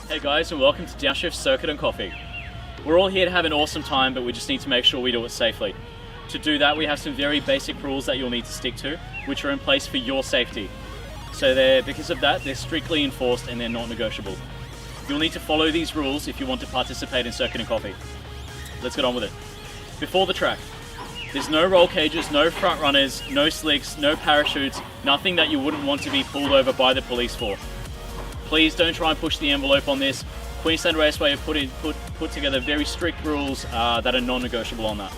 Hey guys, and welcome to Downshift Circuit and Coffee. We're all here to have an awesome time, but we just need to make sure we do it safely. To do that, we have some very basic rules that you'll need to stick to, which are in place for your safety. So because of that, they're strictly enforced and they're not negotiable. You'll need to follow these rules if you want to participate in Circuit and Coffee. Let's get on with it. Before the track, there's no roll cages, no front runners, no slicks, no parachutes, nothing that you wouldn't want to be pulled over by the police for. Please don't try and push the envelope on this. Queensland Raceway have put together very strict rules that are non-negotiable on that.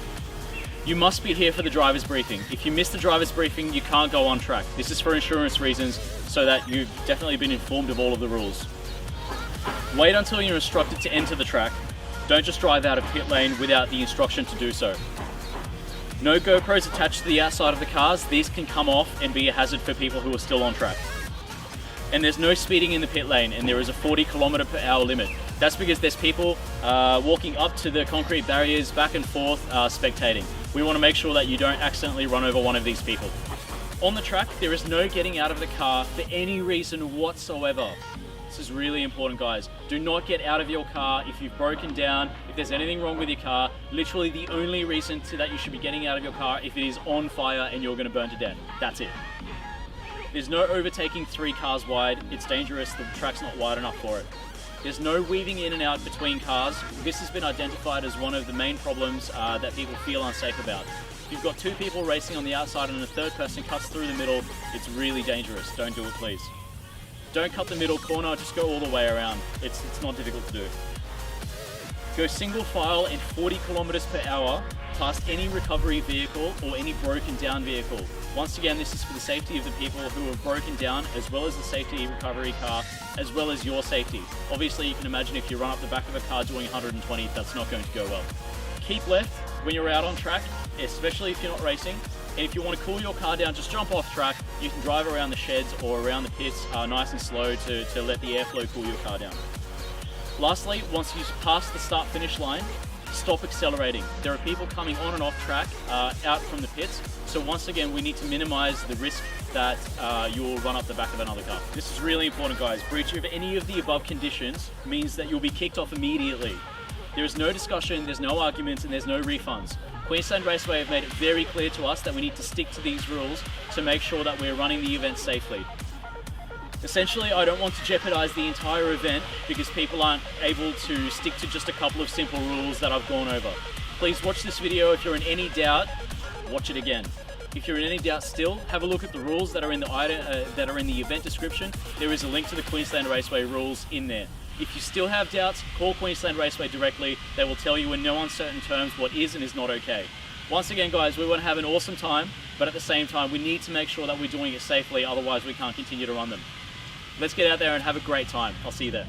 You must be here for the driver's briefing. If you miss the driver's briefing, you can't go on track. This is for insurance reasons, so that you've definitely been informed of all of the rules. Wait until you're instructed to enter the track. Don't just drive out of pit lane without the instruction to do so. No GoPros attached to the outside of the cars. These can come off and be a hazard for people who are still on track. And there's no speeding in the pit lane, and there is a 40km/h limit. That's because there's people walking up to the concrete barriers, back and forth, spectating. We want to make sure that you don't accidentally run over one of these people. On the track, there is no getting out of the car for any reason whatsoever. This is really important, guys. Do not get out of your car if you've broken down, if there's anything wrong with your car. Literally the only reason that you should be getting out of your car if it is on fire and you're going to burn to death. That's it. There's no overtaking 3 cars wide. It's dangerous. The track's not wide enough for it. There's no weaving in and out between cars. This has been identified as one of the main problems that people feel unsafe about. If you've got 2 people racing on the outside and a third person cuts through the middle, it's really dangerous. Don't do it, please. Don't cut the middle corner, just go all the way around. It's not difficult to do. Go single file at 40km/h past any recovery vehicle or any broken down vehicle. Once again, this is for the safety of the people who have broken down, as well as the safety recovery car, as well as your safety. Obviously, you can imagine if you run up the back of a car doing 120, that's not going to go well. Keep left when you're out on track, especially if you're not racing. And if you want to cool your car down, just jump off track. You can drive around the sheds or around the pits nice and slow to let the airflow cool your car down. Lastly, once you pass the start-finish line, stop accelerating. There are people coming on and off track out from the pits, so once again we need to minimize the risk that you will run up the back of another car. This is really important, guys. Breach of any of the above conditions means that you'll be kicked off immediately. There is no discussion, there's no arguments, and there's no refunds. Queensland Raceway have made it very clear to us that we need to stick to these rules to make sure that we're running the event safely. Essentially, I don't want to jeopardize the entire event because people aren't able to stick to just a couple of simple rules that I've gone over. Please watch this video. If you're in any doubt, watch it again. If you're in any doubt still, have a look at the rules that are in the event description. There is a link to the Queensland Raceway rules in there. If you still have doubts, call Queensland Raceway directly. They will tell you in no uncertain terms what is and is not okay. Once again, guys, we want to have an awesome time, but at the same time, we need to make sure that we're doing it safely, otherwise we can't continue to run them. Let's get out there and have a great time. I'll see you there.